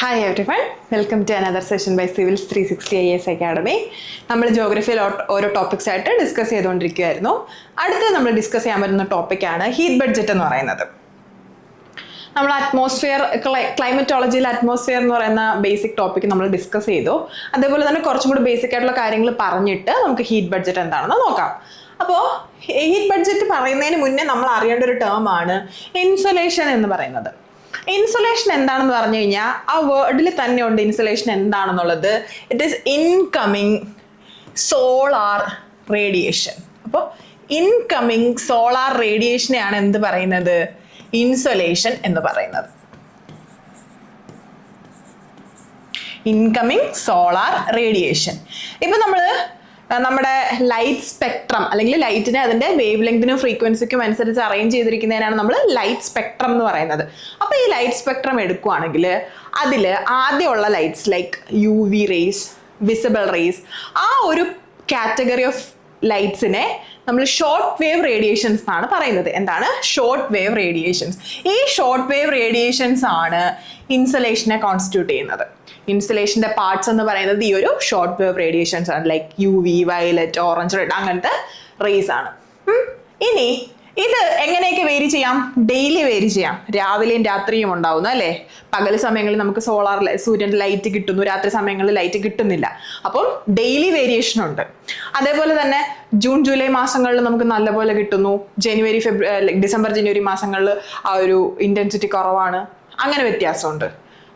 Hi everyone, welcome to another session by Civils 360 IAS Academy. നമ്മൾ ജോഗ്രഫിയിൽ ഓരോ topics ആയിട്ട് discuss ചെയ്തുകൊണ്ടിരിക്കുകയായിരുന്നു. അടുത്ത നമ്മൾ ഡിസ്കസ് ചെയ്യാൻ പറ്റുന്ന ടോപ്പിക്കാണ് ഹീറ്റ് ബഡ്ജറ്റ് എന്ന് പറയുന്നത്. നമ്മൾ അറ്റ്മോസ്ഫിയർ ക്ലൈമറ്റോളജിയിൽ അറ്റ്മോസ്ഫിയർ എന്ന് പറയുന്ന ബേസിക് ടോപ്പിക് നമ്മൾ ഡിസ്കസ് ചെയ്തു. അതേപോലെ തന്നെ കുറച്ചും കൂടി ബേസിക് ആയിട്ടുള്ള കാര്യങ്ങൾ പറഞ്ഞിട്ട് നമുക്ക് ഹീറ്റ് ബഡ്ജറ്റ് എന്താണെന്ന് നോക്കാം. അപ്പോൾ ഹീറ്റ് ബഡ്ജറ്റ് പറയുന്നതിന് മുന്നേ നമ്മൾ അറിയേണ്ട ഒരു ടേം ആണ് ഇൻസുലേഷൻ എന്ന് പറയുന്നത്. ഇൻസുലേഷൻ എന്താണെന്ന് പറഞ്ഞു കഴിഞ്ഞാൽ ആ വേർഡിൽ തന്നെ ഉണ്ട് ഇൻസുലേഷൻ എന്താണെന്നുള്ളത്. It is incoming solar radiation. അപ്പോൾ ഇൻകമ്മിങ് സോളാർ റേഡിയേഷനെയാണ് എന്ത് പറയുന്നത്? ഇൻസുലേഷൻ എന്ന് പറയുന്നത്. Incoming solar radiation. ഇപ്പൊ നമ്മുടെ ലൈറ്റ് സ്പെക്ട്രം അല്ലെങ്കിൽ ലൈറ്റിനെ അതിന്റെ വേവ് ലെങ്തിനും ഫ്രീക്വൻസിക്കും അനുസരിച്ച് അറേഞ്ച് ചെയ്തിരിക്കുന്നതിനാണ് നമ്മൾ ലൈറ്റ് സ്പെക്ട്രം എന്ന് പറയുന്നത്. അപ്പൊ ഈ ലൈറ്റ് സ്പെക്ട്രം എടുക്കുകയാണെങ്കിൽ അതിൽ ആദ്യമുള്ള lights like UV rays, visible rays, ആ ഒരു കാറ്റഗറി ഓഫ് ലൈറ്റ്സിനെ നമ്മൾ ഷോർട്ട് വേവ് റേഡിയേഷൻസ് എന്നാണ് പറയുന്നത്. എന്താണ് ഷോർട്ട് വേവ് റേഡിയേഷൻസ്? ഈ ഷോർട്ട് വേവ് റേഡിയേഷൻസ് ആണ് ഇൻസുലേഷനെ കോൺസ്റ്റിറ്റ്യൂട്ട് ചെയ്യുന്നത്. ഇൻസുലേഷന്റെ പാർട്സ് എന്ന് പറയുന്നത് ഈ ഒരു ഷോർട്ട് വേവ് റേഡിയേഷൻസ് ആണ്. Like UV, violet, orange, red അങ്ങനത്തെ റേസ് ആണ്. ഇനി ഇത് എങ്ങനെയൊക്കെ വേരി ചെയ്യാം? ഡെയിലി വേരി ചെയ്യാം. രാവിലെയും രാത്രിയും ഉണ്ടാവുന്നു അല്ലേ? പകൽ സമയങ്ങളിൽ നമുക്ക് സൂര്യന്റെ ലൈറ്റ് കിട്ടുന്നു, രാത്രി സമയങ്ങളിൽ ലൈറ്റ് കിട്ടുന്നില്ല. അപ്പം ഡെയിലി വേരിയേഷൻ ഉണ്ട്. അതേപോലെ തന്നെ ജൂൺ ജൂലൈ മാസങ്ങളിൽ നമുക്ക് നല്ലപോലെ കിട്ടുന്നു. ഡിസംബർ ജനുവരി മാസങ്ങളിൽ ആ ഒരു ഇന്റൻസിറ്റി കുറവാണ്. അങ്ങനെ വ്യത്യാസമുണ്ട്.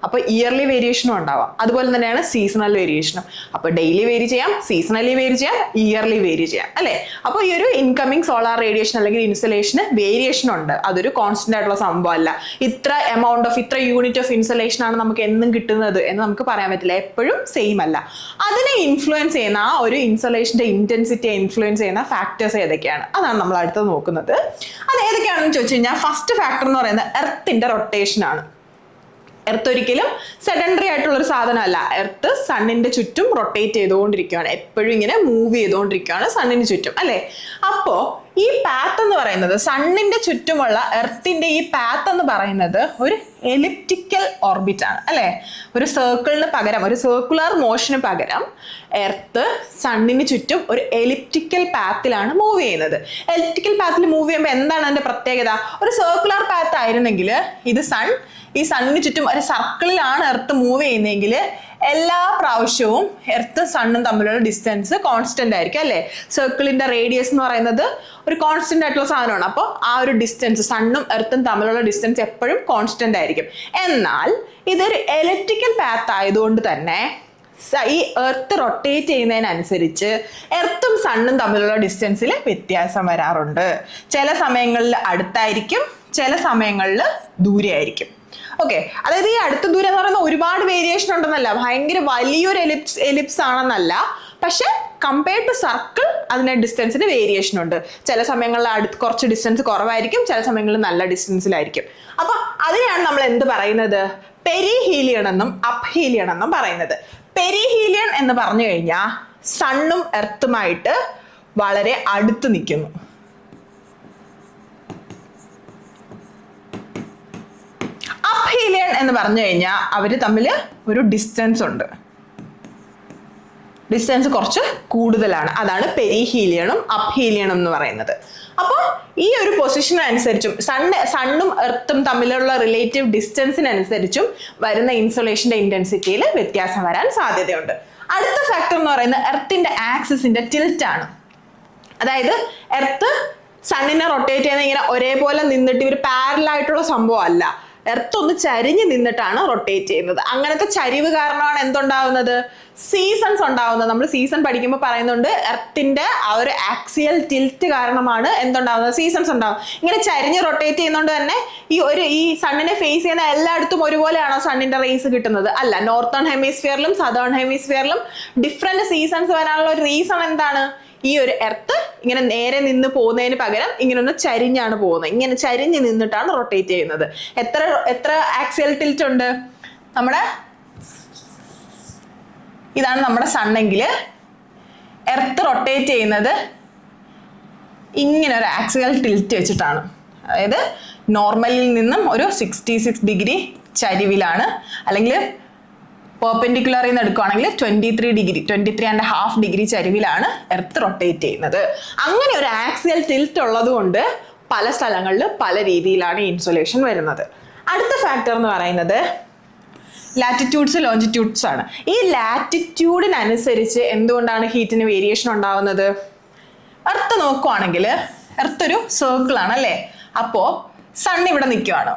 അപ്പോൾ ഇയർലി വേരിയേഷനും ഉണ്ടാവാം. അതുപോലെ തന്നെയാണ് സീസണൽ വേരിയേഷനും. അപ്പോൾ ഡെയിലി വേരി ചെയ്യാം, സീസണലി വേരി ചെയ്യാം, ഇയർലി വേരി ചെയ്യാം അല്ലേ? അപ്പോൾ ഈ ഒരു ഇൻകമ്മിങ് സോളാർ റേഡിയേഷൻ അല്ലെങ്കിൽ ഇൻസുലേഷന് വേരിയേഷൻ ഉണ്ട്. അതൊരു കോൺസ്റ്റന്റ് ആയിട്ടുള്ള സംഭവമല്ല. ഇത്ര യൂണിറ്റ് ഓഫ് ഇൻസുലേഷൻ ആണ് നമുക്ക് എന്നും കിട്ടുന്നത് എന്ന് നമുക്ക് പറയാൻ പറ്റില്ല. എപ്പോഴും സെയിം അല്ല. അതിനെ ഇൻഫ്ലുവൻസ് ചെയ്യുന്ന ആ ഒരു ഇൻസുലേഷന്റെ ഇന്റൻസിറ്റിയെ ഇൻഫ്ലുവൻസ് ചെയ്യുന്ന ഫാക്ടേഴ്സ് ഏതൊക്കെയാണ്? അതാണ് നമ്മൾ അടുത്ത് നോക്കുന്നത്. അത് ഏതൊക്കെയാണെന്ന് ചോദിച്ചു കഴിഞ്ഞാൽ ഫസ്റ്റ് ഫാക്ടർ എന്ന് പറയുന്നത് എർത്തിന്റെ റൊട്ടേഷൻ ആണ്. എർത്ത് ഒരിക്കലും സെഡൻഡറി ആയിട്ടുള്ള ഒരു സാധനമല്ല. എർത്ത് സണ്ണിന്റെ ചുറ്റും റൊട്ടേറ്റ് ചെയ്തുകൊണ്ടിരിക്കുകയാണ്. എപ്പോഴും ഇങ്ങനെ മൂവ് ചെയ്തുകൊണ്ടിരിക്കുകയാണ് സണ്ണിന് ചുറ്റും അല്ലേ? അപ്പോ ഈ പാത്ത് എന്ന് പറയുന്നത് സണ്ണിന്റെ ചുറ്റുമുള്ള എർത്തിന്റെ ഈ പാത്ത് എന്ന് പറയുന്നത് ഒരു എലിപ്റ്റിക്കൽ ഓർബിറ്റ് ആണ് അല്ലെ? ഒരു സർക്കിളിന് പകരം, ഒരു സർക്കുലർ മോഷന് പകരം എർത്ത് സണ്ണിന് ചുറ്റും ഒരു എലിപ്റ്റിക്കൽ പാത്തിലാണ് മൂവ് ചെയ്യുന്നത്. എലിപ്റ്റിക്കൽ പാത്തിൽ മൂവ് ചെയ്യുമ്പോൾ എന്താണ് അതിന്റെ പ്രത്യേകത? ഒരു സർക്കുലർ പാത്ത് ആയിരുന്നെങ്കിൽ ഈ സണ്ണിന് ചുറ്റും ഒരു സർക്കിളിലാണ് എർത്ത് മൂവ് ചെയ്യുന്നതെങ്കിൽ എല്ലാ പ്രാവശ്യവും എർത്ത് സണ്ണും തമ്മിലുള്ള ഡിസ്റ്റൻസ് കോൺസ്റ്റന്റ് ആയിരിക്കും അല്ലേ? സർക്കിളിന്റെ റേഡിയസ് എന്ന് പറയുന്നത് ഒരു കോൺസ്റ്റന്റ് ആയിട്ടുള്ള സാധനമാണ്. അപ്പോൾ ആ ഒരു ഡിസ്റ്റൻസ് സണ്ണും എർത്തും തമ്മിലുള്ള ഡിസ്റ്റൻസ് എപ്പോഴും കോൺസ്റ്റന്റ് ആയിരിക്കും. എന്നാൽ ഇതൊരു എലിപ്റ്റിക്കൽ പാത്ത് ആയതുകൊണ്ട് തന്നെ ഈ എർത്ത് റൊട്ടേറ്റ് ചെയ്യുന്നതിനനുസരിച്ച് എർത്തും സണ്ണും തമ്മിലുള്ള ഡിസ്റ്റൻസിൽ വ്യത്യാസം വരാറുണ്ട്. ചില സമയങ്ങളിൽ അടുത്തായിരിക്കും, ചില സമയങ്ങളിൽ ദൂരെ ആയിരിക്കും. ഓക്കെ, അതായത് ഈ അടുത്ത ദൂരം എന്ന് പറയുന്ന ഒരുപാട് വേരിയേഷൻ ഉണ്ടെന്നല്ല, ഭയങ്കര വലിയൊരു എലിപ്സ് ആണെന്നല്ല. പക്ഷെ കമ്പയർഡ് ടു സർക്കിൾ അതിന്റെ ഡിസ്റ്റൻസിന് വേരിയേഷൻ ഉണ്ട്. ചില സമയങ്ങളിൽ കുറച്ച് ഡിസ്റ്റൻസ് കുറവായിരിക്കും, ചില സമയങ്ങളിൽ നല്ല ഡിസ്റ്റൻസിലായിരിക്കും. അപ്പൊ അതിനെയാണ് നമ്മൾ എന്ത് പറയുന്നത്? പെരിഹീലിയൺ എന്നും അപ്ഹീലിയൺ എന്നും പറയുന്നത്. പെരിഹീലിയൺ എന്ന് പറഞ്ഞു കഴിഞ്ഞാൽ സണ്ണും എർത്തുമായിട്ട് വളരെ അടുത്ത് നിൽക്കുന്നു. അപ്ഹീലിയൺ എന്ന് പറഞ്ഞു കഴിഞ്ഞാൽ അവര് തമ്മിൽ ഒരു ഡിസ്റ്റൻസ് ഉണ്ട്, ഡിസ്റ്റൻസ് കുറച്ച് കൂടുതലാണ്. അതാണ് പെരിഹീലിയണും അപ്ഹീലിയണും എന്ന് പറയുന്നത്. അപ്പോൾ ഈ ഒരു പൊസിഷനനുസരിച്ചും സണ്ണും എർത്തും തമ്മിലുള്ള റിലേറ്റീവ് ഡിസ്റ്റൻസിനനുസരിച്ചും വരുന്ന ഇൻസുലേഷന്റെ ഇന്റൻസിറ്റിയിൽ വ്യത്യാസം വരാൻ സാധ്യതയുണ്ട്. അടുത്ത ഫാക്ടർ എന്ന് പറയുന്നത് എർത്തിന്റെ ആക്സിസിന്റെ ടിൽറ്റ് ആണ്. അതായത് എർത്ത് സണ്ണിനെ റൊട്ടേറ്റ് ചെയ്യുന്ന ഇങ്ങനെ ഒരേപോലെ നിന്നിട്ട് ഒരു പാരലൽ ആയിട്ടുള്ള സംഭവം അല്ല. എർത്ത് ഒന്ന് ചരിഞ്ഞ് നിന്നിട്ടാണ് റൊട്ടേറ്റ് ചെയ്യുന്നത്. അങ്ങനത്തെ ചരിവ് കാരണമാണ് എന്തുണ്ടാവുന്നത്? സീസൺസ് ഉണ്ടാവുന്നത്. നമ്മൾ സീസൺ പഠിക്കുമ്പോൾ പറയുന്നുണ്ട് എർത്തിന്റെ ആ ഒരു ആക്സിയൽ ടിൽറ്റ് കാരണമാണ് എന്തുണ്ടാവുന്നത്? സീസൺസ് ഉണ്ടാവും. ഇങ്ങനെ ചരിഞ്ഞ് റൊട്ടേറ്റ് ചെയ്യുന്നതുകൊണ്ട് തന്നെ ഈ സണ്ണിനെ ഫേസ് ചെയ്യുന്ന എല്ലായിടത്തും ഒരുപോലെയാണോ സണ്ണിന്റെ റേസ് കിട്ടുന്നത്? അല്ല. നോർത്തേൺ ഹെമിസ്ഫിയറിലും സദേൺ ഹെമിസ്ഫിയറിലും ഡിഫറെന്റ് സീസൺസ് വരാനുള്ള ഒരു റീസൺ എന്താണ്? ഈ ഒരു എർത്ത് ഇങ്ങനെ നേരെ നിന്ന് പോകുന്നതിന് പകരം ഇങ്ങനെ ഒന്ന് ചരിഞ്ഞാണ് പോകുന്നത്. ഇങ്ങനെ ചരിഞ്ഞ് നിന്നിട്ടാണ് റൊട്ടേറ്റ് ചെയ്യുന്നത്. എത്ര ആക്സിയൽ ടിൽറ്റ് ഉണ്ട്? ഇതാണ് നമ്മുടെ സണ്ണെങ്കിൽ എർത്ത് റൊട്ടേറ്റ് ചെയ്യുന്നത് ഇങ്ങനെ ഒരു ആക്സിയൽ ടിൽറ്റ് വെച്ചിട്ടാണ്. അതായത് നോർമലിൽ നിന്നും ഒരു 66 ഡിഗ്രി ചരിവിലാണ്, അല്ലെങ്കിൽ പെർപെൻഡിക്കുലറിൽ നിന്ന് എടുക്കുകയാണെങ്കിൽ 23.5 ഡിഗ്രി ചരിവിലാണ് എർത്ത് റൊട്ടേറ്റ് ചെയ്യുന്നത്. അങ്ങനെ ഒരു ആക്സിയൽ ടിൽറ്റ് ഉള്ളത് കൊണ്ട് പല സ്ഥലങ്ങളിൽ പല രീതിയിലാണ് ഇൻസുലേഷൻ വരുന്നത്. അടുത്ത ഫാക്ടർ എന്ന് പറയുന്നത് ലാറ്റിറ്റ്യൂഡ്സ് ലോഞ്ചിറ്റ്യൂഡ്സ് ആണ്. ഈ ലാറ്റിറ്റ്യൂഡിനനുസരിച്ച് എന്തുകൊണ്ടാണ് ഹീറ്റിന് വേരിയേഷൻ ഉണ്ടാവുന്നത്? എർത്ത് നോക്കുവാണെങ്കിൽ എർത്ത് ഒരു സർക്കിൾ ആണ് അല്ലേ? അപ്പോ സൺ ഇവിടെ നിൽക്കുവാണ്,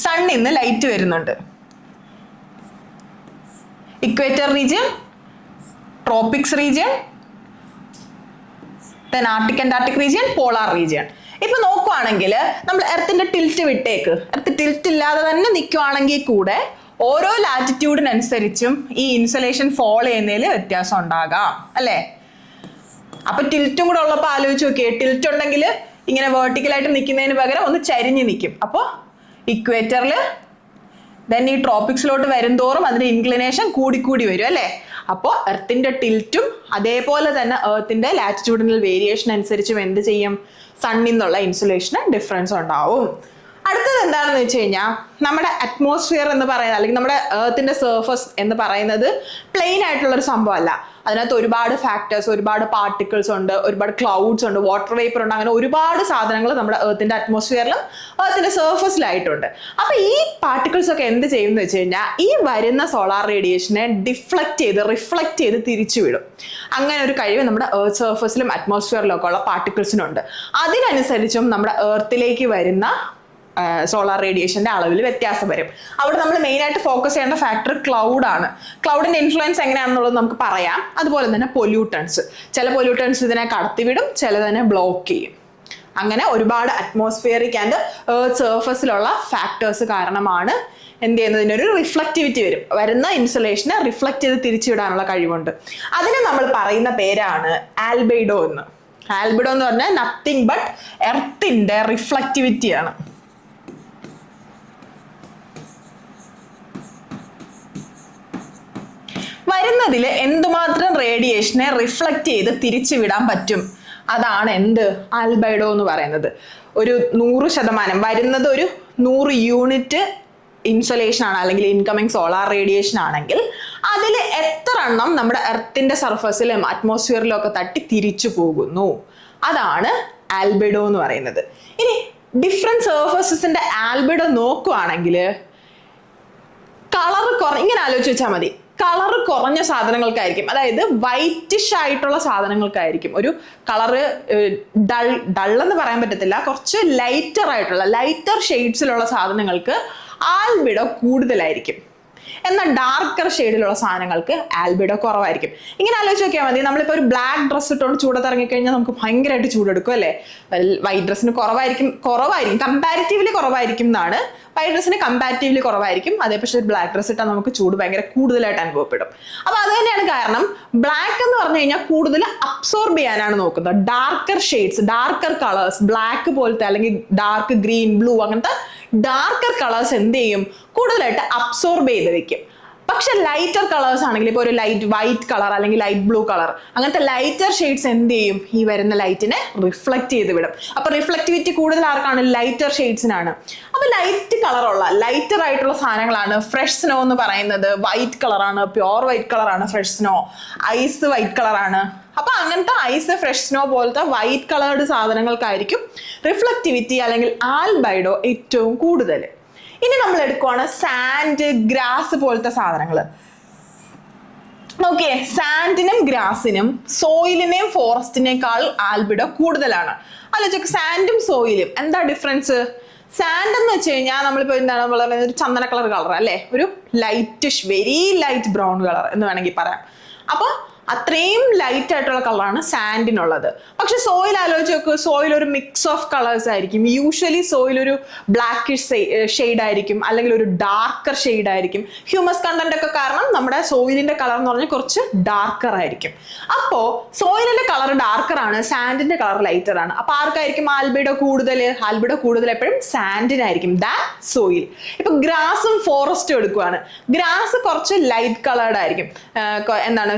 സണ്ണിൽ നിന്ന് ലൈറ്റ് വരുന്നുണ്ട്. Equator region, Tropics region, then Arctic Antarctic region, polar region. ഇപ്പൊ നോക്കുവാണെങ്കിൽ നമ്മൾ എർത്തിന്റെ ടിൽറ്റ് വിട്ടേക്ക്, എർത്ത് ടിൽറ്റ് ഇല്ലാതെ തന്നെ നിൽക്കുവാണെങ്കിൽ കൂടെ ഓരോ ലാറ്റിറ്റ്യൂഡിനനുസരിച്ചും ഈ ഇൻസുലേഷൻ ഫോളോ ചെയ്യുന്നതിൽ വ്യത്യാസം ഉണ്ടാകാം അല്ലേ? അപ്പൊ ടിൽറ്റും കൂടെ ഉള്ളപ്പോൾ ആലോചിച്ച് നോക്കിയേ, ടിൽറ്റ് ഉണ്ടെങ്കിൽ ഇങ്ങനെ വേർട്ടിക്കലായിട്ട് നിൽക്കുന്നതിന് പകരം ഒന്ന് ചരിഞ്ഞ് നിൽക്കും. അപ്പോൾ ഇക്വേറ്ററിൽ ദെൻ ഈ ട്രോപ്പിക്സിലോട്ട് വരും തോറും അതിന്റെ ഇൻക്ലിനേഷൻ കൂടിക്കൂടി വരും അല്ലേ? അപ്പോൾ എർത്തിന്റെ ടിൽറ്റും അതേപോലെ തന്നെ എർത്തിന്റെ ലാറ്റിറ്റ്യൂഡിനൽ വേരിയേഷൻ അനുസരിച്ചും എന്ത് ചെയ്യും? സണ്ണിൽ നിന്നുള്ള ഇൻസുലേഷന് ഡിഫറൻസ് ഉണ്ടാവും. അടുത്തത് എന്താണെന്ന് വെച്ച് കഴിഞ്ഞാൽ നമ്മുടെ അറ്റ്മോസ്ഫിയർ എന്ന് പറയുന്നത് അല്ലെങ്കിൽ നമ്മുടെ എർത്തിന്റെ സർഫസ് എന്ന് പറയുന്നത് പ്ലെയിൻ ആയിട്ടുള്ള ഒരു സംഭവമല്ല. അതിനകത്ത് ഒരുപാട് ഫാക്ടേഴ്സ്, ഒരുപാട് പാർട്ടിക്കിൾസ് ഉണ്ട്, ഒരുപാട് ക്ലൗഡ്സ് ഉണ്ട്, വാട്ടർ വേപ്പർ ഉണ്ട്, അങ്ങനെ ഒരുപാട് സാധനങ്ങൾ നമ്മുടെ എർത്തിന്റെ അറ്റ്മോസ്ഫിയറിലും എർത്തിന്റെ സർഫസിലായിട്ടുണ്ട്. അപ്പൊ ഈ പാർട്ടിക്കിൾസ് ഒക്കെ എന്ത് ചെയ്യും എന്ന് വെച്ച് കഴിഞ്ഞാൽ ഈ വരുന്ന സോളാർ റേഡിയേഷനെ റിഫ്ലക്ട് ചെയ്ത് തിരിച്ചുവിടും. അങ്ങനെ ഒരു കഴിവ് നമ്മുടെ എർത്ത് സർഫസിലും അറ്റ്മോസ്ഫിയറിലും ഒക്കെ ഉള്ള പാർട്ടിക്കിൾസിനുണ്ട്. അതിനനുസരിച്ചും നമ്മുടെ എർത്തിലേക്ക് വരുന്ന സോളാർ റേഡിയേഷന്റെ അളവിൽ വ്യത്യാസം വരും. അവിടെ നമ്മൾ മെയിൻ ആയിട്ട് ഫോക്കസ് ചെയ്യേണ്ട ഫാക്ടർ ക്ലൗഡ് ആണ്. ക്ലൗഡിന്റെ ഇൻഫ്ലുവൻസ് എങ്ങനെയാണെന്നുള്ളത് നമുക്ക് പറയാം. അതുപോലെ തന്നെ പൊല്യൂട്ടൻസ്, ചില പൊല്യൂട്ടൻസ് ഇതിനെ കടത്തിവിടും, ചിലതിനെ ബ്ലോക്ക് ചെയ്യും. അങ്ങനെ ഒരുപാട് അറ്റ്മോസ്ഫിയറിക് ആൻഡ് എർത്ത് സർഫസിലുള്ള ഫാക്ടേഴ്സ് കാരണമാണ് എന്ത് ചെയ്യുന്നതിനൊരു റിഫ്ലക്റ്റിവിറ്റി വരും. വരുന്ന ഇൻസുലേഷനെ റിഫ്ലക്ട് ചെയ്ത് തിരിച്ചുവിടാനുള്ള കഴിവുണ്ട്. അതിന് നമ്മൾ പറയുന്ന പേരാണ് ആൽബെഡോ എന്ന്. ആൽബെഡോ എന്ന് പറഞ്ഞാൽ നത്തിങ് ബട്ട് എർത്തിന്റെ റിഫ്ലക്റ്റിവിറ്റിയാണ്. വരുന്നതിൽ എന്തുമാത്രം റേഡിയേഷനെ റിഫ്ലക്ട് ചെയ്ത് തിരിച്ചുവിടാൻ പറ്റും, അതാണ് എന്ത് ആൽബെഡോ എന്ന് പറയുന്നത്. ഒരു 100% വരുന്നത് ഒരു 100 യൂണിറ്റ് ഇൻസുലേഷൻ ആണ് അല്ലെങ്കിൽ ഇൻകമിങ് സോളാർ റേഡിയേഷൻ ആണെങ്കിൽ അതിൽ എത്ര എണ്ണം നമ്മുടെ എർത്തിന്റെ സർഫസിലും അറ്റ്മോസ്ഫിയറിലും ഒക്കെ തട്ടി തിരിച്ചു പോകുന്നു, അതാണ് ആൽബെഡോ എന്ന് പറയുന്നത്. ഇനി ഡിഫറെന്റ് സർഫസസിന്റെ ആൽബെഡോ നോക്കുവാണെങ്കിൽ ഇങ്ങനെ ആലോചിച്ച് വെച്ചാൽ മതി. കളറ് കുറഞ്ഞ സാധനങ്ങൾക്കായിരിക്കും, അതായത് വൈറ്റിഷ് ആയിട്ടുള്ള സാധനങ്ങൾക്കായിരിക്കും ഒരു കളറ് ഡൾ എന്ന് പറയാൻ പറ്റത്തില്ല, കുറച്ച് ലൈറ്റർ ഷെയ്ഡ്സിലുള്ള സാധനങ്ങൾക്ക് ആൽബിഡോ കൂടുതലായിരിക്കും. എന്നാൽ ഡാർക്കർ ഷെയ്ഡിലുള്ള സാധനങ്ങൾക്ക് ആൽബിഡോ കുറവായിരിക്കും. ഇങ്ങനെ ആലോചിച്ച് നോക്കിയാൽ മതി. നമ്മളിപ്പോൾ ഒരു ബ്ലാക്ക് ഡ്രസ്സ് ഇട്ടുകൊണ്ട് ചൂടത്തിറങ്ങിക്കഴിഞ്ഞാൽ നമുക്ക് ഭയങ്കരമായിട്ട് ചൂടെടുക്കും അല്ലേ? വൈറ്റ് ഡ്രസ്സിന് കുറവായിരിക്കും, കമ്പാരിറ്റീവ്ലി കുറവായിരിക്കും എന്നാണ്. വൈറ്റ് ഡ്രസ്സിന് കമ്പാരിറ്റീവ്ലി കുറവായിരിക്കും. അതേപക്ഷെ ഒരു ബ്ലാക്ക് ഡ്രസ്സ് ഇട്ടാൽ നമുക്ക് ചൂട് ഭയങ്കര കൂടുതലായിട്ട് അനുഭവപ്പെടും. അപ്പൊ അത് തന്നെയാണ് കാരണം. ബ്ലാക്ക് എന്ന് പറഞ്ഞു കഴിഞ്ഞാൽ കൂടുതൽ അബ്സോർബ് ചെയ്യാനാണ് നോക്കുന്നത്. Darker shades, darker colours, black പോലത്തെ അല്ലെങ്കിൽ ഡാർക്ക് ഗ്രീൻ, ബ്ലൂ അങ്ങനത്തെ ഡാർക്കർ കളേഴ്സ് എന്ത് ചെയ്യും? കൂടുതലായിട്ട് അബ്സോർബ് ചെയ്ത് വെക്കും. പക്ഷെ ലൈറ്റർ കളേഴ്സ് ആണെങ്കിൽ ഇപ്പോൾ ഒരു ലൈറ്റ് വൈറ്റ് കളർ അല്ലെങ്കിൽ ലൈറ്റ് ബ്ലൂ കളർ അങ്ങനത്തെ ലൈറ്റർ ഷെയ്ഡ്സ് എന്ത് ചെയ്യും? ഈ വരുന്ന ലൈറ്റിനെ റിഫ്ലക്ട് ചെയ്ത് വിടും. അപ്പൊ റിഫ്ലക്ടിവിറ്റി കൂടുതൽ ആർക്കാണ്? ലൈറ്റർ ഷെയ്ഡ്സിനാണ്. അപ്പൊ ലൈറ്റ് കളറുള്ള ലൈറ്റർ ആയിട്ടുള്ള സാധനങ്ങളാണ് ഫ്രഷ് സ്നോ എന്ന് പറയുന്നത്. വൈറ്റ് കളറാണ്, പ്യോർ വൈറ്റ് കളറാണ് ഫ്രഷ് സ്നോ. ഐസ് വൈറ്റ് കളറാണ്. അപ്പൊ അങ്ങനത്തെ ഐസ്, ഫ്രഷ് സ്നോ പോലത്തെ വൈറ്റ് കളേർഡ് സാധനങ്ങൾക്കായിരിക്കും റിഫ്ലക്ടിവിറ്റി അല്ലെങ്കിൽ ആൽബൈഡോ ഏറ്റവും കൂടുതൽ. ഇനി നമ്മൾ എടുക്കുവാണ് സാൻഡ്, ഗ്രാസ് പോലത്തെ സാധനങ്ങൾ. ഓക്കെ, സാൻഡിനും ഗ്രാസിനും സോയിലിനെയും ഫോറസ്റ്റിനേക്കാൾ ആൽബിഡോ കൂടുതലാണ്. അല്ല, സാൻഡും സോയിലും എന്താ ഡിഫറൻസ്? സാൻഡ് എന്ന് വെച്ച് കഴിഞ്ഞാൽ നമ്മളിപ്പോൾ എന്താണ് പറയുന്നത്? ഒരു ചന്ദന കളർ കളർ അല്ലേ? ഒരു lightish, very light brown colour എന്ന് വേണമെങ്കിൽ പറയാം. അപ്പൊ അത്രയും ലൈറ്റ് ആയിട്ടുള്ള കളറാണ് സാൻഡിനുള്ളത്. പക്ഷെ സോയിൽ ആലോചിച്ച് നോക്കുക, സോയിൽ ഒരു മിക്സ് ഓഫ് കളേഴ്സ് ആയിരിക്കും. യൂഷ്വലി സോയിൽ ഒരു ബ്ലാക്കിഷ് ഷെയ്ഡ് ആയിരിക്കും, അല്ലെങ്കിൽ ഒരു ഡാർക്കർ ഷെയ്ഡ് ആയിരിക്കും. ഹ്യൂമസ് കണ്ടന്റ് ഒക്കെ കാരണം നമ്മുടെ സോയിലിന്റെ കളർ എന്ന് പറഞ്ഞാൽ കുറച്ച് ഡാർക്കർ ആയിരിക്കും. അപ്പോ സോയിലിന്റെ കളർ ഡാർക്കർ ആണ്, സാൻഡിന്റെ കളർ ലൈറ്റർ ആണ്. അപ്പൊ ആർക്കായിരിക്കും ആൽബിഡോ കൂടുതൽ? ആൽബിഡോ കൂടുതൽ എപ്പോഴും സാൻഡിനായിരിക്കും ദാൻ സോയിൽ. ഇപ്പൊ ഗ്രാസും ഫോറസ്റ്റും എടുക്കുവാണ്. ഗ്രാസ് കുറച്ച് ലൈറ്റ് കളേർഡ് ആയിരിക്കും, എന്താണ്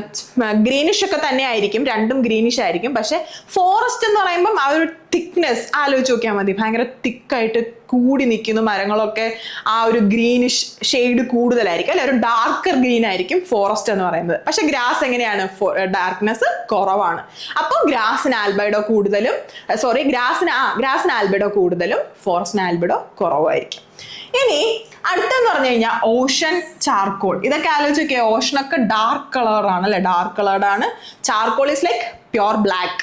ഗ്രീനിഷ് ഒക്കെ തന്നെ ആയിരിക്കും, രണ്ടും ഗ്രീനിഷ് ആയിരിക്കും. പക്ഷെ ഫോറസ്റ്റ് എന്ന് പറയുമ്പോൾ ആ ഒരു തിക്നെസ് ആലോചിച്ച് നോക്കിയാൽ മതി. ഭയങ്കര തിക്കായിട്ട് കൂടി നിൽക്കുന്നു മരങ്ങളൊക്കെ. ആ ഒരു ഗ്രീനിഷ് ഷെയ്ഡ് കൂടുതലായിരിക്കും അല്ലെ, ഒരു ഡാർക്കർ ഗ്രീൻ ആയിരിക്കും ഫോറസ്റ്റ് എന്ന് പറയുന്നത്. പക്ഷെ ഗ്രാസ് എങ്ങനെയാണ്, ഡാർക്ക്നെസ് കുറവാണ്. അപ്പോൾ ഗ്രാസിന് ആൽബൈഡോ കൂടുതലും, ഗ്രാസിന് ആൽബൈഡോ കൂടുതലും ഫോറസ്റ്റിന് ആൽബൈഡോ കുറവായിരിക്കും. ഇനി അടുത്തെന്ന് പറഞ്ഞു കഴിഞ്ഞാൽ ഓഷൻ ചാർക്കോൾ. ഇതൊക്കെ ആലോചിച്ച് നോക്കിയാൽ ഓഷനൊക്കെ ഡാർക്ക് കളറാണ് അല്ലെ, ഡാർക്ക് കളർഡാണ്. Charcoal is like pure black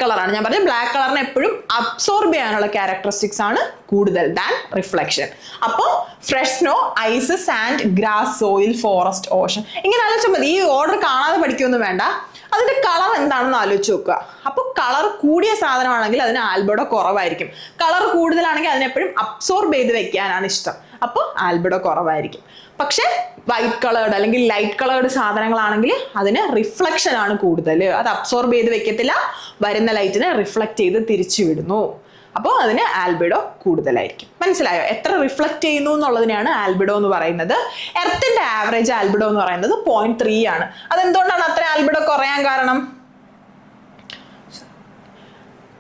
കളറാണ്. ഞാൻ പറഞ്ഞ ബ്ലാക്ക് കളറിന് എപ്പോഴും അബ്സോർബ് ചെയ്യാനുള്ള ക്യാരക്ടറിസ്റ്റിക്സ് ആണ് കൂടുതൽ ദാൻ റിഫ്ലക്ഷൻ. അപ്പോൾ fresh snow, ice, sand, grass, soil, forest, ocean, ഇങ്ങനെ ആലോചിച്ചാൽ മതി. ഈ ഓർഡർ കാണാതെ പഠിക്കൊന്നും വേണ്ട. അതിന്റെ കളർ എന്താണെന്ന് ആലോചിച്ച് നോക്കുക. അപ്പോൾ കളർ കൂടിയ സാധനമാണെങ്കിൽ അതിന് ആൽബൈഡോ കുറവായിരിക്കും. കളർ കൂടുതലാണെങ്കിൽ അതിനെപ്പോഴും അബ്സോർബ് ചെയ്ത് വെക്കാനാണ് ഇഷ്ടം. അപ്പോൾ ആൽബൈഡോ കുറവായിരിക്കും. പക്ഷെ വൈറ്റ് കളേർഡ് അല്ലെങ്കിൽ ലൈറ്റ് കളേർഡ് സാധനങ്ങളാണെങ്കിൽ അതിന് റിഫ്ലക്ഷൻ ആണ് കൂടുതൽ. അത് അബ്സോർബ് ചെയ്ത് വെക്കത്തില്ല, വരുന്ന ലൈറ്റിനെ റിഫ്ലക്ട് ചെയ്ത് തിരിച്ചു വിടുന്നു. അപ്പോൾ അതിന് ആൽബൈഡോ കൂടുതലായിരിക്കും. മനസ്സിലായോ? എത്ര റിഫ്ലക്ട് ചെയ്യുന്നു എന്നുള്ളതിനാണ് ആൽബൈഡോ എന്ന് പറയുന്നത്. എർത്തിന്റെ ആവറേജ് ആൽബൈഡോ എന്ന് പറയുന്നത് 0.3 ആണ്. അതെന്തുകൊണ്ടാണ് അത്ര ആൽബൈഡോ കുറയാൻ കാരണം?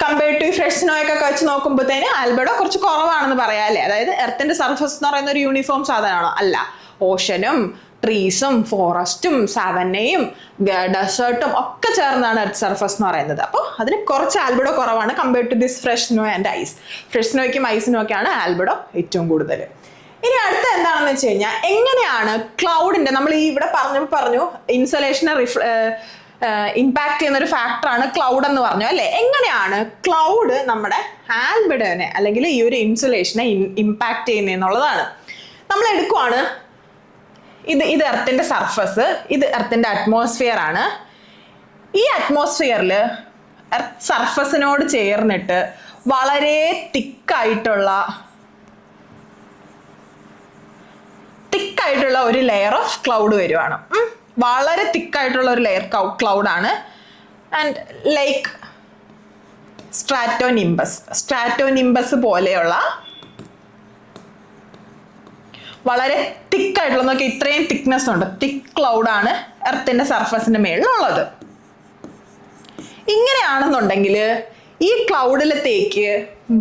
കമ്പയർഡ് ടു ഫ്രഷ് സ്നോ ഒക്കെ വെച്ച് നോക്കുമ്പോഴത്തേന് ആൽബൈഡോ കുറച്ച് കുറവാണെന്ന് പറയാം അല്ലേ. അതായത് എർത്തിന്റെ സർഫസ് എന്ന് പറയുന്ന ഒരു യൂണിഫോം സാധനമാണോ? അല്ല. ഓഷനും ട്രീസും ഫോറസ്റ്റും സാവന്നയും ഡെസേർട്ടും ഒക്കെ ചേർന്നാണ് എർത്ത് സർഫസ് എന്ന് പറയുന്നത്. അപ്പോൾ അതിന് കുറച്ച് ആൽബൈഡോ കുറവാണ് compared to this fresh snow and ice. Fresh സ്നോയ്ക്കും ഐസിനും ഒക്കെയാണ് ആൽബൈഡോ ഏറ്റവും കൂടുതൽ. ഇനി അടുത്ത എന്താണെന്ന് വെച്ച് കഴിഞ്ഞാൽ, എങ്ങനെയാണ് ക്ലൗഡിന്റെ, നമ്മൾ ഈ ഇവിടെ പറഞ്ഞു ഇൻസൊലേഷനെ ഇമ്പാക്ട് ചെയ്യുന്ന ഒരു ഫാക്ടറാണ് ക്ലൗഡ് എന്ന് പറഞ്ഞു അല്ലെ. എങ്ങനെയാണ് ക്ലൗഡ് നമ്മുടെ ആൽബൈഡോനെ അല്ലെങ്കിൽ ഈ ഒരു ഇൻസുലേഷനെ ഇമ്പാക്ട് ചെയ്യുന്നതെന്നുള്ളതാണ്. നമ്മൾ എടുക്കുവാണ്, ഇത് എർത്തിന്റെ സർഫസ്, ഇത് എർത്തിന്റെ അറ്റ്മോസ്ഫിയർ ആണ്. ഈ അറ്റ്മോസ്ഫിയറിൽ എർത്ത് സർഫസിനോട് ചേർന്നിട്ട് വളരെ തിക്കായിട്ടുള്ള ഒരു ലെയർ ഓഫ് ക്ലൗഡ് വരുവാണ്. വളരെ തിക്കായിട്ടുള്ള ഒരു ലെയർ ക്ലൗഡാണ്. ആൻഡ് ലൈക്ക് സ്ട്രാറ്റോനിംബസ് പോലെയുള്ള വളരെ തിക്കായിട്ടുള്ള, നോക്കി ഇത്രയും തിക്നെസ് ഉണ്ട്, തിക്ക് ക്ലൗഡാണ് എർത്തിന്റെ സർഫസിന്റെ മേളിലുള്ളത്. ഇങ്ങനെയാണെന്നുണ്ടെങ്കിൽ ഈ ക്ലൗഡിലത്തേക്ക്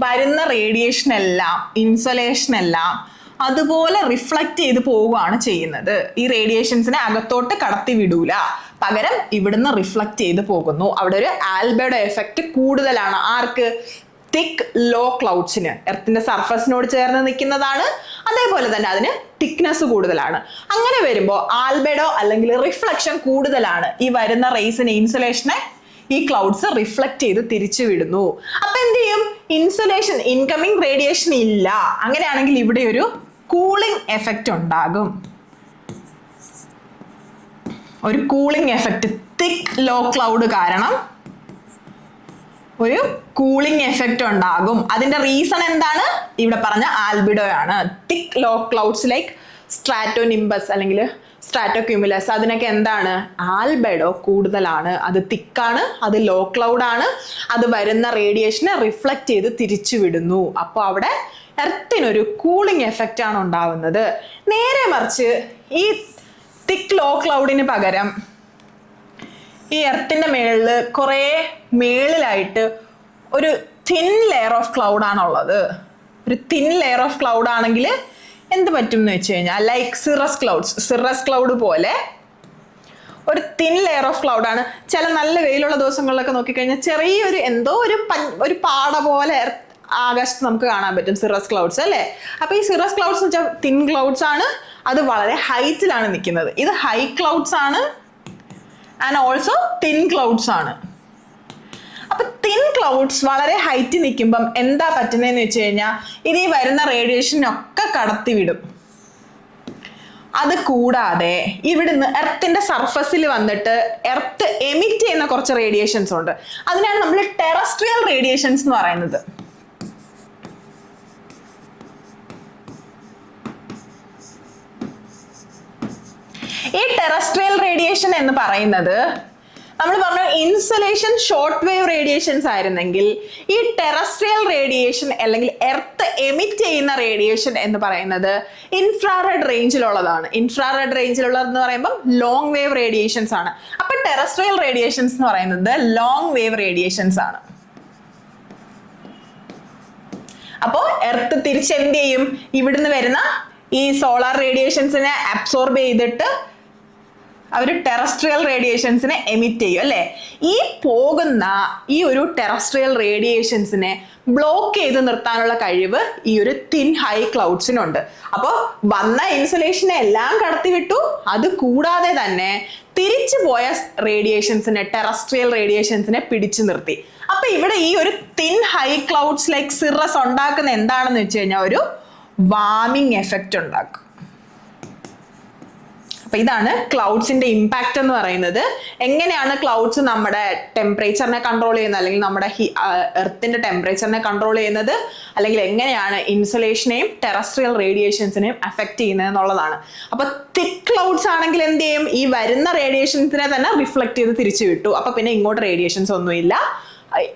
വരുന്ന റേഡിയേഷൻ എല്ലാം, ഇൻസൊലേഷൻ എല്ലാം അതുപോലെ റിഫ്ലക്ട് ചെയ്ത് പോവുകയാണ് ചെയ്യുന്നത്. ഈ റേഡിയേഷൻസിനെ അകത്തോട്ട് കടത്തി വിടൂല, പകരം ഇവിടുന്ന് റിഫ്ലക്ട് ചെയ്ത് പോകുന്നു. അവിടെ ഒരു ആൽബൈഡോ എഫക്റ്റ് കൂടുതലാണ്. ആർക്ക്? തിക്ക് ലോ ക്ലൗഡ്സിന്. എർത്തിന്റെ സർഫസിനോട് ചേർന്ന് നിൽക്കുന്നതാണ്, അതേപോലെ തന്നെ അതിന് തിക്നെസ് കൂടുതലാണ്. അങ്ങനെ വരുമ്പോൾ ആൽബൈഡോ അല്ലെങ്കിൽ റിഫ്ലക്ഷൻ കൂടുതലാണ്. ഈ വരുന്ന റേസിന്, ഇൻസുലേഷനെ ഈ ക്ലൗഡ്സ് റിഫ്ലക്ട് ചെയ്ത് തിരിച്ചു വിടുന്നു. അപ്പൊ എന്ത് ചെയ്യും? ഇൻസുലേഷൻ, ഇൻകമിങ് റേഡിയേഷൻ ഇല്ല. അങ്ങനെയാണെങ്കിൽ ഇവിടെ ഒരു കൂളിംഗ് എഫക്റ്റ് ഉണ്ടാകും. ഒരു കൂളിംഗ് എഫക്റ്റ്, തിക്ക് ലോ ക്ലൗഡ് കാരണം ഒരു കൂളിംഗ് എഫക്റ്റ് ഉണ്ടാകും. അതിന്റെ റീസൺ എന്താണ്? ഇവിടെ പറഞ്ഞ ആൽബിഡോ ആണ്. തിക്ക് ലോ ക്ലൗഡ്സ് ലൈക്ക് സ്ട്രാറ്റോനിംബസ് അല്ലെങ്കിൽ സ്ട്രാറ്റോക്യുമുലസ്, അതിനൊക്കെ എന്താണ്? ആൽബൈഡോ കൂടുതലാണ്. അത് തിക്കാണ്, അത് ലോ ക്ലൗഡ് ആണ്, അത് വരുന്ന റേഡിയേഷനെ റിഫ്ലക്ട് ചെയ്ത് തിരിച്ചു വിടുന്നു. അപ്പോൾ അവിടെ എർത്തിനൊരു കൂളിംഗ് എഫക്റ്റ് ആണ് ഉണ്ടാവുന്നത്. നേരെ മറിച്ച് ഈ തിക്ക് ലോ ക്ലൗഡിന് പകരം ഈ എർത്തിന്റെ മേളിൽ കുറേ മേളിലായിട്ട് ഒരു തിൻ ലെയർ ഓഫ് ക്ലൗഡ് ആണുള്ളത്. ഒരു തിൻ ലെയർ ഓഫ് ക്ലൗഡ് ആണെങ്കിൽ എന്ത് പറ്റും എന്ന് വെച്ച് കഴിഞ്ഞാൽ, ലൈക്ക് സിറസ് ക്ലൗഡ് പോലെ ഒരു തിൻ ലെയർ ഓഫ് ക്ലൗഡ് ആണ്. ചില നല്ല വെയിലുള്ള ദിവസങ്ങളിലൊക്കെ നോക്കിക്കഴിഞ്ഞാൽ ചെറിയൊരു എന്തോ ഒരു പാട പോലെ ആകാശത്ത് നമുക്ക് കാണാൻ പറ്റും, സിറസ് ക്ലൗഡ്സ് അല്ലേ. അപ്പൊ ഈ സിറസ് ക്ലൗഡ്സ് എന്ന് വെച്ചാൽ തിൻ ക്ലൗഡ്സ് ആണ്, അത് വളരെ ഹൈറ്റിലാണ് നിൽക്കുന്നത്. ഇത് ഹൈ ക്ലൗഡ്സ് ആണ് ആൻഡ് ഓൾസോ തിൻ ക്ലൗഡ്സ് ആണ്. അപ്പൊ തിൻ ക്ലൗഡ്സ് വളരെ ഹൈറ്റ് നിൽക്കുമ്പം എന്താ പറ്റുന്നതെന്ന് വെച്ച് കഴിഞ്ഞാൽ, ഇത് ഈ വരുന്ന റേഡിയേഷനൊക്കെ കടത്തിവിടും. അത് കൂടാതെ ഇവിടുന്ന് എർത്തിന്റെ സർഫസിൽ വന്നിട്ട് എർത്ത് എമിറ്റ് ചെയ്യുന്ന കുറച്ച് റേഡിയേഷൻസ് ഉണ്ട്. അതിനാണ് നമ്മൾ ടെറസ്ട്രിയൽ റേഡിയേഷൻസ് എന്ന് പറയുന്നത്. ഈ ടെറസ്ട്രിയൽ റേഡിയേഷൻ എന്ന് പറയുന്നത്, നമ്മൾ പറഞ്ഞു ഇൻസുലേഷൻ ഷോർട്ട് വേവ് റേഡിയേഷൻസ് ആയിരുന്നെങ്കിൽ, ഈ ടെറസ്ട്രിയൽ റേഡിയേഷൻ അല്ലെങ്കിൽ എർത്ത് എമിറ്റ് ചെയ്യുന്ന റേഡിയേഷൻ എന്ന് പറയുന്നത് ഇൻഫ്രാറെഡ് റേഞ്ചിലുള്ളതാണ്. ഇൻഫ്രാറെഡ് റേഞ്ചിലുള്ളതെന്ന് പറയുമ്പോൾ ലോങ് വേവ് റേഡിയേഷൻസ് ആണ്. അപ്പൊ ടെറസ്ട്രിയൽ റേഡിയേഷൻസ് എന്ന് പറയുന്നത് ലോങ് വേവ് റേഡിയേഷൻസ് ആണ്. അപ്പോൾ എർത്ത് തിരിച്ചെന്ത് ചെയ്യും? ഇവിടുന്ന് വരുന്ന ഈ സോളാർ റേഡിയേഷൻസിനെ അബ്സോർബ് ചെയ്തിട്ട് അവർ ടെറസ്ട്രിയൽ റേഡിയേഷൻസിനെ എമിറ്റ് ചെയ്യും അല്ലെ. ഈ പോകുന്ന ഈ ഒരു ടെറസ്ട്രിയൽ റേഡിയേഷൻസിനെ ബ്ലോക്ക് ചെയ്ത് നിർത്താനുള്ള കഴിവ് ഈ ഒരു തിൻ ഹൈ ക്ലൗഡ്സിനുണ്ട്. അപ്പോൾ വന്ന ഇൻസുലേഷനെ എല്ലാം കടത്തിവിട്ടു. അത് കൂടാതെ തന്നെ തിരിച്ചു പോയ റേഡിയേഷൻസിനെ, ടെറസ്ട്രിയൽ റേഡിയേഷൻസിനെ പിടിച്ചു നിർത്തി. അപ്പൊ ഇവിടെ ഈ ഒരു thin high clouds like cirrus ഉണ്ടാക്കുന്ന എന്താണെന്ന് വെച്ച് കഴിഞ്ഞാൽ ഒരു വാർമിംഗ് എഫക്റ്റ് ഉണ്ടാക്കും. അപ്പൊ ഇതാണ് ക്ലൗഡ്സിന്റെ ഇമ്പാക്റ്റ് എന്ന് പറയുന്നത്. എങ്ങനെയാണ് ക്ലൗഡ്സ് നമ്മുടെ ടെമ്പറേച്ചറിനെ കൺട്രോൾ ചെയ്യുന്നത്, അല്ലെങ്കിൽ നമ്മുടെ എർത്തിന്റെ ടെമ്പറേച്ചറിനെ കൺട്രോൾ ചെയ്യുന്നത്, അല്ലെങ്കിൽ എങ്ങനെയാണ് ഇൻസുലേഷനെയും ടെറസ്ട്രിയൽ റേഡിയേഷൻസിനെയും അഫക്ട് ചെയ്യുന്നത് എന്നുള്ളതാണ്. അപ്പൊ തിക്ക് ക്ലൗഡ്സ് ആണെങ്കിൽ എന്ത് ചെയ്യും? ഈ വരുന്ന റേഡിയേഷൻസിനെ തന്നെ റിഫ്ലക്ട് ചെയ്ത് തിരിച്ചു വിട്ടു. അപ്പൊ പിന്നെ ഇങ്ങോട്ട് റേഡിയേഷൻസ് ഒന്നുമില്ല,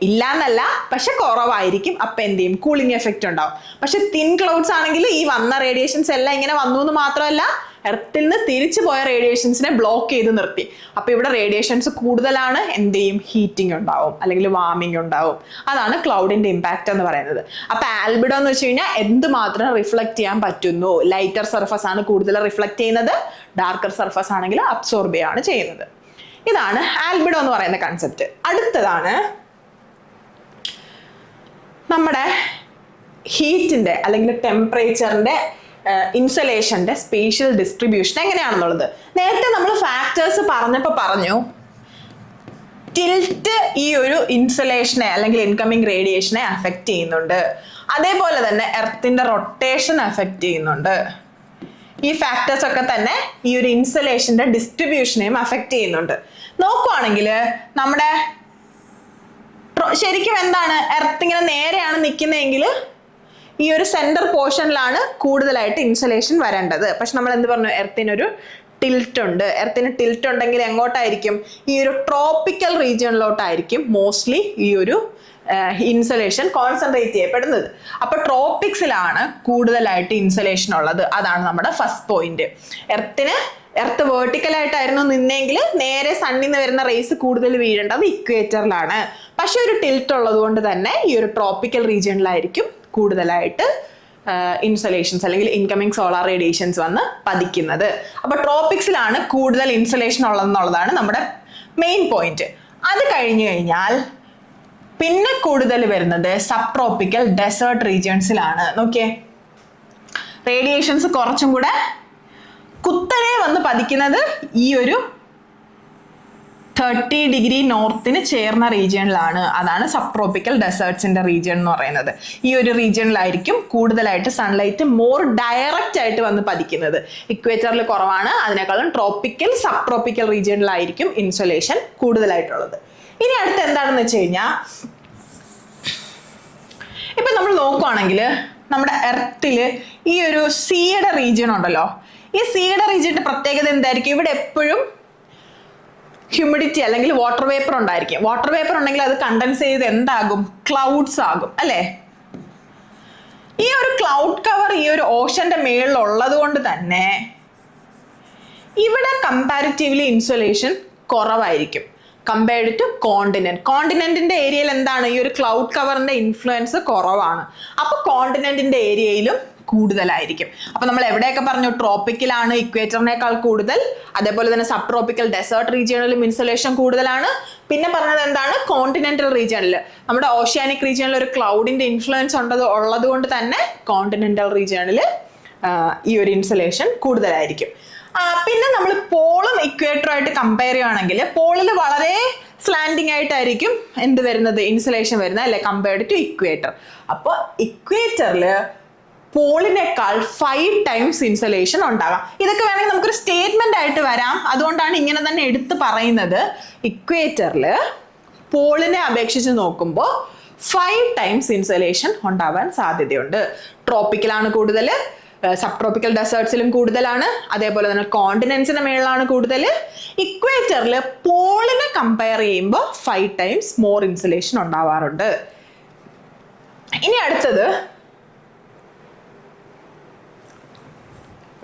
ഇല്ലാന്നല്ല, പക്ഷെ കുറവായിരിക്കും. അപ്പൊ എന്ത് ചെയ്യും? കൂളിംഗ് എഫക്റ്റ് ഉണ്ടാവും. പക്ഷെ തിൻ ക്ലൗഡ്സ് ആണെങ്കിൽ ഈ വന്ന റേഡിയേഷൻസ് എല്ലാം ഇങ്ങനെ വന്നു എന്ന് മാത്രമല്ല, എർത്തിൽ നിന്ന് തിരിച്ചു പോയ റേഡിയേഷൻസിനെ ബ്ലോക്ക് ചെയ്ത് നിർത്തി. അപ്പൊ ഇവിടെ റേഡിയേഷൻസ് കൂടുതലാണ്, എന്ത് ചെയ്യും? ഹീറ്റിംഗ് ഉണ്ടാവും, അല്ലെങ്കിൽ വാർമിംഗ് ഉണ്ടാവും. അതാണ് ക്ലൗഡിന്റെ ഇമ്പാക്ട് എന്ന് പറയുന്നത്. അപ്പൊ ആൽബിഡോ എന്ന് വെച്ച് കഴിഞ്ഞാൽ എന്തുമാത്രം റിഫ്ലക്ട് ചെയ്യാൻ പറ്റുന്നു. ലൈറ്റർ സർഫസ് ആണ് കൂടുതൽ റിഫ്ലക്ട് ചെയ്യുന്നത്, ഡാർക്കർ സർഫസ് ആണെങ്കിൽ അബ്സോർബ് ചെയ്യാണ് ചെയ്യുന്നത്. ഇതാണ് ആൽബിഡോ എന്ന് പറയുന്ന കൺസെപ്റ്റ്. അടുത്തതാണ് നമ്മുടെ ഹീറ്റിന്റെ അല്ലെങ്കിൽ ടെമ്പറേച്ചറിന്റെ ഇൻസുലേഷന്റെ സ്പേഷ്യൽ ഡിസ്ട്രിബ്യൂഷൻ എങ്ങനെയാണെന്നുള്ളത്. നേരത്തെ നമ്മൾ ഫാക്ടേഴ്സ് പറഞ്ഞപ്പോൾ പറഞ്ഞു ടിൽറ്റ് ഈ ഒരു ഇൻസുലേഷനെ അല്ലെങ്കിൽ ഇൻകമിങ് റേഡിയേഷനെ അഫക്റ്റ് ചെയ്യുന്നുണ്ട്. അതേപോലെ തന്നെ എർത്തിന്റെ റൊട്ടേഷൻ അഫക്റ്റ് ചെയ്യുന്നുണ്ട്. ഈ ഫാക്ടേഴ്സ് ഒക്കെ തന്നെ ഈ ഒരു ഇൻസുലേഷന്റെ ഡിസ്ട്രിബ്യൂഷനെയും അഫക്റ്റ് ചെയ്യുന്നുണ്ട്. നോക്കുവാണെങ്കിൽ നമ്മുടെ ശരിക്കും എന്താണ്, എർത്ത് ഇങ്ങനെ നേരെയാണ് നിൽക്കുന്നതെങ്കിൽ ഈ ഒരു സെന്റർ പോർഷനിലാണ് കൂടുതലായിട്ട് ഇൻസുലേഷൻ വരേണ്ടത്. പക്ഷെ നമ്മൾ എന്ത് പറഞ്ഞു? എർത്തിനൊരു ടിൽറ്റ് ഉണ്ട്. എർത്തിന് ടിൽറ്റ് ഉണ്ടെങ്കിൽ എങ്ങോട്ടായിരിക്കും? ഈ ഒരു ട്രോപ്പിക്കൽ റീജിയണിലോട്ടായിരിക്കും മോസ്റ്റ്ലി ഈ ഒരു ഇൻസുലേഷൻ കോൺസെൻട്രേറ്റ് ചെയ്യപ്പെടുന്നത്. അപ്പൊ ട്രോപ്പിക്സിലാണ് കൂടുതലായിട്ട് ഇൻസുലേഷൻ ഉള്ളത്. അതാണ് നമ്മുടെ ഫസ്റ്റ് പോയിന്റ്. എർത്ത് വേർട്ടിക്കലായിട്ടായിരുന്നു നിന്നെങ്കിൽ നേരെ സണ്ണിൽ നിന്ന് വരുന്ന റേസ് കൂടുതൽ വീഴേണ്ടത് ഇക്വേറ്ററിലാണ്. പക്ഷെ ഒരു ടിൽറ്റ് ഉള്ളത് കൊണ്ട് തന്നെ ഈ ഒരു ട്രോപ്പിക്കൽ റീജിയണിലായിരിക്കും കൂടുതലായിട്ട് ഇൻസുലേഷൻസ് അല്ലെങ്കിൽ ഇൻകമിങ് സോളാർ റേഡിയേഷൻസ് വന്ന് പതിക്കുന്നത്. അപ്പൊ ട്രോപ്പിക്സിലാണ് കൂടുതൽ ഇൻസുലേഷൻ ഉള്ളതെന്നുള്ളതാണ് നമ്മുടെ മെയിൻ പോയിന്റ്. അത് കഴിഞ്ഞു കഴിഞ്ഞാൽ പിന്നെ കൂടുതൽ വരുന്നത് സബ് ട്രോപ്പിക്കൽ ഡെസേർട്ട് റീജിയൻസിലാണ്. നോക്കിയേ, റേഡിയേഷൻസ് കുറച്ചും കൂടെ കുത്തനെ വന്ന് പതിക്കുന്നത് ഈ ഒരു 30 ഡിഗ്രി നോർത്തിന് ചേർന്ന റീജിയണിലാണ്. അതാണ് സബ് ട്രോപ്പിക്കൽ ഡെസേർട്സിന്റെ റീജിയൻ എന്ന് പറയുന്നത്. ഈ ഒരു റീജിയണിലായിരിക്കും കൂടുതലായിട്ട് സൺലൈറ്റ് മോർ ഡയറക്റ്റ് ആയിട്ട് വന്ന് പതിക്കുന്നത്. ഇക്വേറ്ററിൽ കുറവാണ്, അതിനേക്കാളും ട്രോപ്പിക്കൽ സബ് ട്രോപ്പിക്കൽ റീജിയണിലായിരിക്കും ഇൻസുലേഷൻ കൂടുതലായിട്ടുള്ളത്. ഇനി അടുത്ത് എന്താണെന്ന് വെച്ച് കഴിഞ്ഞാൽ, ഇപ്പൊ നമ്മൾ നോക്കുവാണെങ്കിൽ നമ്മുടെ എർത്തിൽ ഈ ഒരു സീയുടെ റീജിയൻ ഉണ്ടല്ലോ, ഈ സീയുടെ റീജിയന്റെ പ്രത്യേകത എന്തായിരിക്കും? ഇവിടെ എപ്പോഴും ഹ്യൂമിഡിറ്റി അല്ലെങ്കിൽ വാട്ടർ വേപ്പർ ഉണ്ടായിരിക്കും. വാട്ടർ വേപ്പർ ഉണ്ടെങ്കിൽ അത് കണ്ടൻസ് ചെയ്ത് എന്താകും? ക്ലൗഡ്സ് ആകും അല്ലേ. ഈ ഒരു ക്ലൗഡ് കവർ ഈ ഒരു ഓഷന്റെ മേളിൽ ഉള്ളത് കൊണ്ട് തന്നെ ഇവിടെ കമ്പാരിറ്റീവ്ലി ഇൻസുലേഷൻ കുറവായിരിക്കും കമ്പയർഡ് ടു കോണ്ടിനെന്റ്. കോണ്ടിനെന്റിന്റെ ഏരിയയിൽ എന്താണ്? ഈ ഒരു ക്ലൗഡ് കവറിന്റെ ഇൻഫ്ലുവൻസ് കുറവാണ്. അപ്പൊ കോണ്ടിനെന്റിന്റെ ഏരിയയിലും കൂടുതലായിരിക്കും. അപ്പൊ നമ്മൾ എവിടെയൊക്കെ പറഞ്ഞു? ട്രോപ്പിക്കലാണ് ഇക്വേറ്ററിനേക്കാൾ കൂടുതൽ. അതേപോലെ തന്നെ സബ് ട്രോപ്പിക്കൽ ഡെസേർട്ട് റീജിയണിലും ഇൻസുലേഷൻ കൂടുതലാണ്. പിന്നെ പറഞ്ഞത് എന്താണ്? കോണ്ടിനെന്റൽ റീജിയണിൽ, നമ്മുടെ ഓഷ്യാനിക് റീജിയണിൽ ഒരു ക്ലൗഡിന്റെ ഇൻഫ്ലുവൻസ് ഉള്ളത് കൊണ്ട് തന്നെ കോണ്ടിനെന്റൽ റീജിയണിൽ ഈ ഒരു ഇൻസുലേഷൻ കൂടുതലായിരിക്കും. പിന്നെ നമ്മൾ പോളും ഇക്വേറ്ററുമായിട്ട് കമ്പയർ ചെയ്യുകയാണെങ്കിൽ പോളിൽ വളരെ സ്ലാൻഡിങ് ആയിട്ടായിരിക്കും എന്ത് വരുന്നത്? ഇൻസുലേഷൻ വരുന്നത് അല്ലെ, കമ്പയർഡ് ടു ഇക്വേറ്റർ. അപ്പോൾ ഇക്വേറ്ററിൽ പോളിനേക്കാൾ 5 ടൈംസ് ഇൻസുലേഷൻ ഉണ്ടാകാം. ഇതൊക്കെ വേണമെങ്കിൽ നമുക്കൊരു സ്റ്റേറ്റ്മെന്റ് ആയിട്ട് വരാം. അതുകൊണ്ടാണ് ഇങ്ങനെ തന്നെ എടുത്ത് പറയുന്നത്. ഇക്വേറ്ററിൽ പോളിനെ അപേക്ഷിച്ച് നോക്കുമ്പോൾ 5 ടൈംസ് ഇൻസുലേഷൻ ഉണ്ടാവാൻ സാധ്യതയുണ്ട്. ട്രോപ്പിക്കലാണ് കൂടുതൽ, സബ് ട്രോപ്പിക്കൽ ഡെസേർട്സിലും കൂടുതലാണ്, അതേപോലെ തന്നെ കോണ്ടിനെന്റ്സിന്റെ മേളിലാണ് കൂടുതൽ. ഇക്വേറ്ററിൽ പോളിനെ കമ്പയർ ചെയ്യുമ്പോൾ 5 ടൈംസ് മോർ ഇൻസുലേഷൻ ഉണ്ടാവാറുണ്ട്. ഇനി അടുത്തത്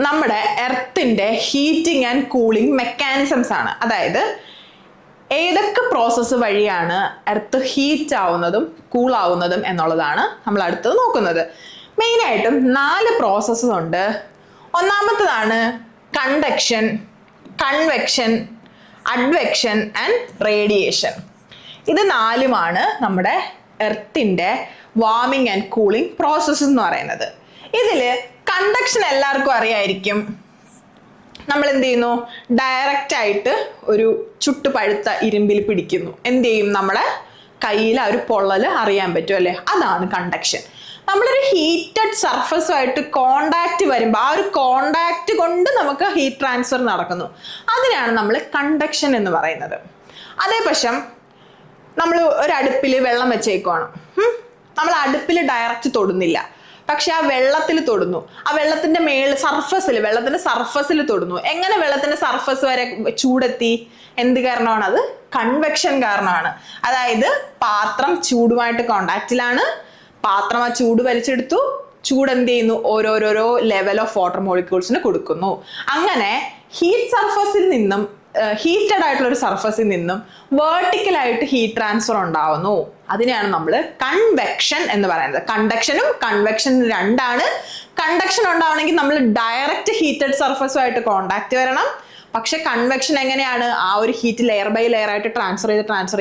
നമ്മുടെ എർത്തിന്റെ ഹീറ്റിംഗ് ആൻഡ് കൂളിംഗ് മെക്കാനിസംസ് ആണ്. അതായത് ഏതൊക്കെ പ്രോസസ്സ് വഴിയാണ് എർത്ത് ഹീറ്റ് ആവുന്നതും കൂൾ ആവുന്നതും എന്നുള്ളതാണ് നമ്മൾ അടുത്തത് നോക്കുന്നത്. മെയിനായിട്ടും 4 പ്രോസസ്സ് ഉണ്ട്. ഒന്നാമത്തതാണ് conduction, convection, advection and radiation. ഇത് 4ഉമാണ് നമ്മുടെ എർത്തിൻ്റെ വാർമിംഗ് ആൻഡ് കൂളിംഗ് പ്രോസസ്സ് എന്ന് പറയുന്നത്. ഇതിൽ കണ്ടക്ഷൻ എല്ലാവർക്കും അറിയായിരിക്കും. നമ്മൾ എന്ത് ചെയ്യുന്നു, ഡയറക്റ്റ് ആയിട്ട് ഒരു ചുട്ടുപഴുത്ത ഇരുമ്പിൽ പിടിക്കുന്നു, എന്ത് ചെയ്യും, നമ്മുടെ കയ്യിൽ ആ ഒരു പൊള്ളൽ അറിയാൻ പറ്റും അല്ലേ, അതാണ് കണ്ടക്ഷൻ. നമ്മളൊരു ഹീറ്റഡ് സർഫസുമായിട്ട് കോണ്ടാക്ട് വരുമ്പോൾ ആ ഒരു കോണ്ടാക്ട് കൊണ്ട് നമുക്ക് ഹീറ്റ് ട്രാൻസ്ഫർ നടക്കുന്നു, അതിനാണ് നമ്മൾ കണ്ടക്ഷൻ എന്ന് പറയുന്നത്. അതേപക്ഷം നമ്മൾ ഒരു അടുപ്പിൽ വെള്ളം വെച്ചേക്കുവാണ്, നമ്മൾ അടുപ്പിൽ ഡയറക്റ്റ് തൊടുന്നില്ല, പക്ഷെ ആ വെള്ളത്തിൽ തൊടുന്നു, ആ വെള്ളത്തിന്റെ വെള്ളത്തിന്റെ സർഫസിൽ തൊടുന്നു. എങ്ങനെ വെള്ളത്തിന്റെ സർഫസ് വരെ ചൂടെത്തി? എന്ത് കാരണമാണ്? അത് കൺവെക്ഷൻ കാരണമാണ്. അതായത് പാത്രം ചൂടുമായിട്ട് കോണ്ടാക്റ്റിലാണ്, പാത്രം ആ ചൂട് വലിച്ചെടുത്തു, ചൂട് എന്ത് ചെയ്യുന്നു, ഓരോരോരോ ലെവൽ ഓഫ് വാട്ടർ മോളിക്യൂൾസിന് കൊടുക്കുന്നു. അങ്ങനെ ഹീറ്റ് സർഫസിൽ നിന്നും ഹീറ്റഡ് ആയിട്ടുള്ള ഒരു സർഫസിൽ നിന്നും വേർട്ടിക്കലായിട്ട് ഹീറ്റ് ട്രാൻസ്ഫർ ഉണ്ടാവുന്നു. അതിനെയാണ് നമ്മൾ കൺവെക്ഷൻ എന്ന് പറയുന്നത്. കണ്ടക്ഷനും കൺവെക്ഷനും രണ്ടാണ്. കണ്ടക്ഷൻ ഉണ്ടാവണമെങ്കിൽ നമ്മൾ ഡയറക്റ്റ് ഹീറ്റഡ് സർഫസുമായിട്ട് കോണ്ടാക്ട് വരണം. പക്ഷെ കൺവെക്ഷൻ എങ്ങനെയാണ്? ആ ഒരു ഹീറ്റ് ലെയർ ബൈ ലെയർ ആയിട്ട് ട്രാൻസ്ഫർ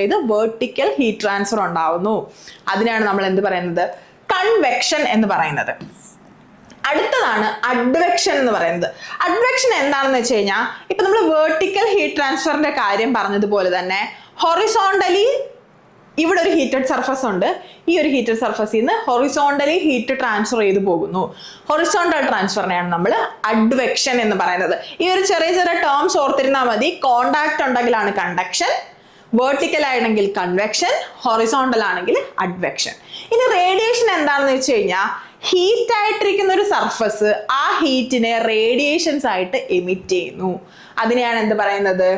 ചെയ്ത് വേർട്ടിക്കൽ ഹീറ്റ് ട്രാൻസ്ഫർ ഉണ്ടാവുന്നു. അതിനാണ് നമ്മൾ എന്ത് പറയുന്നത്? കൺവെക്ഷൻ എന്ന് പറയുന്നത്. അടുത്തതാണ് അഡ്വെക്ഷൻ എന്ന് പറയുന്നത്. അഡ്വെക്ഷൻ എന്താണെന്ന് വെച്ച് കഴിഞ്ഞാൽ, ഇപ്പൊ നമ്മൾ വേർട്ടിക്കൽ ഹീറ്റ് ട്രാൻസ്ഫറിന്റെ കാര്യം പറഞ്ഞതുപോലെ തന്നെ ഹൊറിസോണ്ടലി ഇവിടെ ഒരു ഹീറ്റഡ് സർഫസ് ഉണ്ട്, ഈ ഒരു ഹീറ്റഡ് സർഫസിൽ നിന്ന് ഹൊറിസോണ്ടലി ഹീറ്റ് ട്രാൻസ്ഫർ ചെയ്ത് പോകുന്നു. ഹൊറിസോണ്ടൽ ട്രാൻസ്ഫറിനെയാണ് നമ്മൾ അഡ്വെക്ഷൻ എന്ന് പറയുന്നത്. ഈ ഒരു ചെറിയ ചെറിയ ടേംസ് ഓർത്തിരുന്നാൽ മതി. കോണ്ടാക്ട് ഉണ്ടെങ്കിലാണ് കണ്ടക്ഷൻ, വേർട്ടിക്കൽ ആണെങ്കിൽ കൺവെക്ഷൻ, ഹൊറിസോണ്ടൽ ആണെങ്കിൽ അഡ്വെക്ഷൻ. ഇനി റേഡിയേഷൻ എന്താണെന്ന് വെച്ച് കഴിഞ്ഞാൽ, ഹീറ്റ് ആയിട്ടിരിക്കുന്ന ഒരു സർഫസ് ആ ഹീറ്റിനെ റേഡിയേഷൻസ് ആയിട്ട് എമിറ്റ് ചെയ്യുന്നു. അതിനെയാണ് എന്ത് പറയുന്നത്?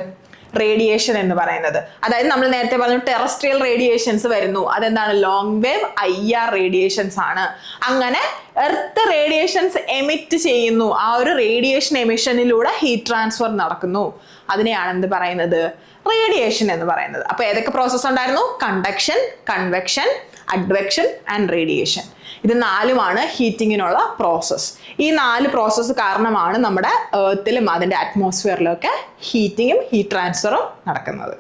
റേഡിയേഷൻ എന്ന് പറയുന്നത്. അതായത് നമ്മൾ നേരത്തെ പറഞ്ഞു ടെറസ്ട്രിയൽ റേഡിയേഷൻസ് വരുന്നു, അതെന്താണ്? ലോങ് വേവ് IR റേഡിയേഷൻസ് ആണ്. അങ്ങനെ എർത്ത് റേഡിയേഷൻസ് എമിറ്റ് ചെയ്യുന്നു, ആ ഒരു റേഡിയേഷൻ എമിഷനിലൂടെ ഹീറ്റ് ട്രാൻസ്ഫർ നടക്കുന്നു. അതിനെയാണ് എന്ത് പറയുന്നത്? റേഡിയേഷൻ എന്ന് പറയുന്നത്. അപ്പൊ ഏതൊക്കെ പ്രോസസ്സ് ഉണ്ടായിരുന്നു? Conduction, convection, advection and radiation. ഇത് 4ഉമാണ് ഹീറ്റിങ്ങിനുള്ള പ്രോസസ്സ്. ഈ 4 പ്രോസസ്സ് കാരണമാണ് നമ്മുടെ എർത്തിലും അതിൻ്റെ അറ്റ്മോസ്ഫിയറിലും ഒക്കെ ഹീറ്റിങ്ങും ഹീറ്റ് ട്രാൻസ്ഫറും നടക്കുന്നത്.